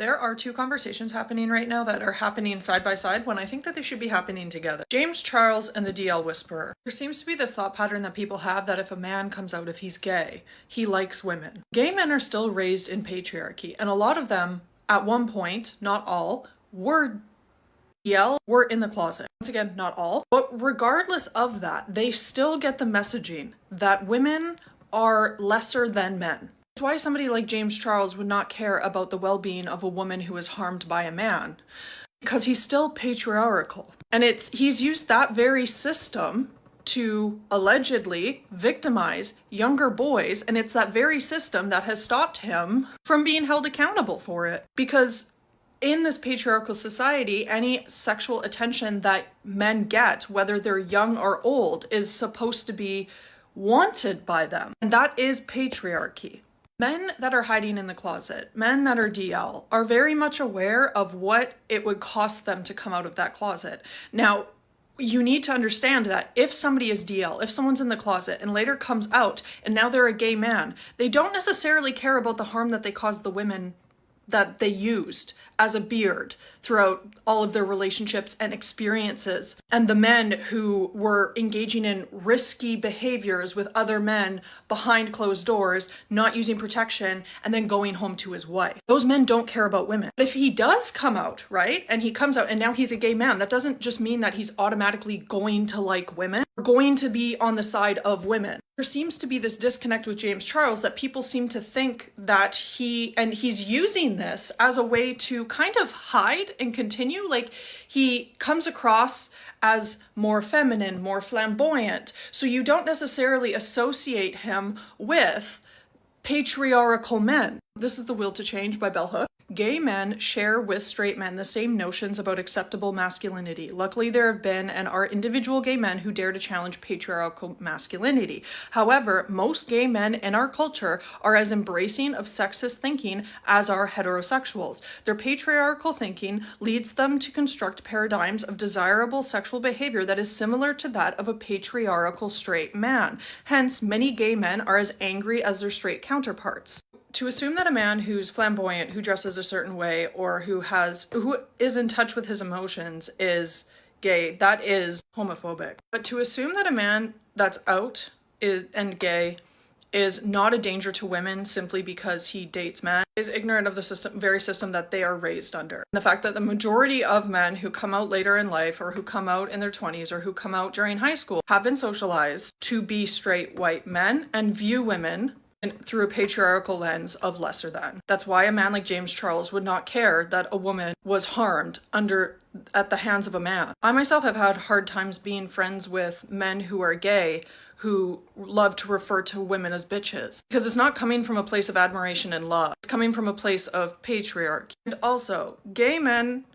There are two conversations happening right now that are happening side by side when I think that they should be happening together. James Charles and the DL Whisperer. There seems to be this thought pattern that people have that if a man comes out, if he's gay, he likes women. Gay men are still raised in patriarchy, and a lot of them, at one point, not all, were in the closet. Once again, not all. But regardless of that, they still get the messaging that women are lesser than men. That's why somebody like James Charles would not care about the well-being of a woman who is harmed by a man, because he's still patriarchal. And he's used that very system to allegedly victimize younger boys, and it's that very system that has stopped him from being held accountable for it. Because in this patriarchal society, any sexual attention that men get, whether they're young or old, is supposed to be wanted by them. And that is patriarchy. Men that are hiding in the closet, men that are DL, are very much aware of what it would cost them to come out of that closet. Now, you need to understand that if somebody is DL, if someone's in the closet and later comes out and now they're a gay man, they don't necessarily care about the harm that they caused the women that they used as a beard throughout all of their relationships and experiences, and the men who were engaging in risky behaviors with other men behind closed doors, not using protection, and then going home to his wife. Those men don't care about women. If he does come out, right, and he comes out and now he's a gay man, that doesn't just mean that he's automatically going to like women or going to be on the side of women. There seems to be this disconnect with James Charles that people seem to think that he's using this as a way to kind of hide and continue. Like, he comes across as more feminine, more flamboyant. So you don't necessarily associate him with patriarchal men. This is The Will to Change by Bell Hooks. Gay men share with straight men the same notions about acceptable masculinity. Luckily, there have been and are individual gay men who dare to challenge patriarchal masculinity. However, most gay men in our culture are as embracing of sexist thinking as are heterosexuals. Their patriarchal thinking leads them to construct paradigms of desirable sexual behavior that is similar to that of a patriarchal straight man. Hence, many gay men are as angry as their straight counterparts. To assume that a man who's flamboyant, who dresses a certain way, or who is in touch with his emotions is gay, that is homophobic. But to assume that a man that's out and gay is not a danger to women simply because he dates men is ignorant of the very system that they are raised under. And the fact that the majority of men who come out later in life, or who come out in their 20s, or who come out during high school, have been socialized to be straight white men and view women through a patriarchal lens of lesser than. That's why a man like James Charles would not care that a woman was harmed at the hands of a man. I myself have had hard times being friends with men who are gay who love to refer to women as bitches, because it's not coming from a place of admiration and love. It's coming from a place of patriarchy. And also, gay men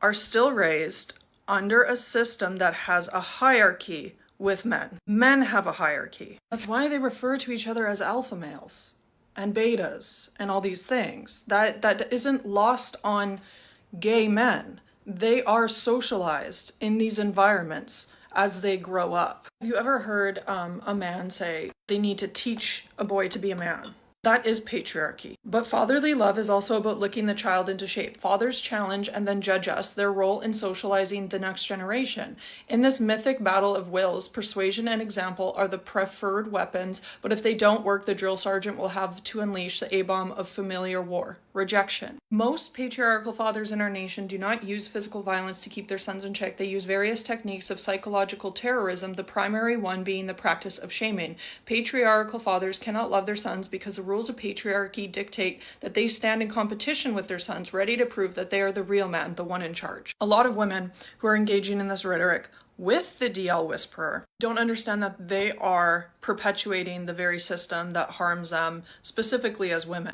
are still raised under a system that has a hierarchy with men. Men have a hierarchy. That's why they refer to each other as alpha males and betas and all these things. That isn't lost on gay men. They are socialized in these environments as they grow up. Have you ever heard a man say they need to teach a boy to be a man? That is patriarchy. But fatherly love is also about licking the child into shape. Fathers challenge and then judge us, their role in socializing the next generation. In this mythic battle of wills, persuasion and example are the preferred weapons, but if they don't work, the drill sergeant will have to unleash the A-bomb of familiar war: rejection. Most patriarchal fathers in our nation do not use physical violence to keep their sons in check. They use various techniques of psychological terrorism, the primary one being the practice of shaming. Patriarchal fathers cannot love their sons because the rules of patriarchy dictate that they stand in competition with their sons, ready to prove that they are the real man, the one in charge. A lot of women who are engaging in this rhetoric with the DL Whisperer don't understand that they are perpetuating the very system that harms them, specifically as women.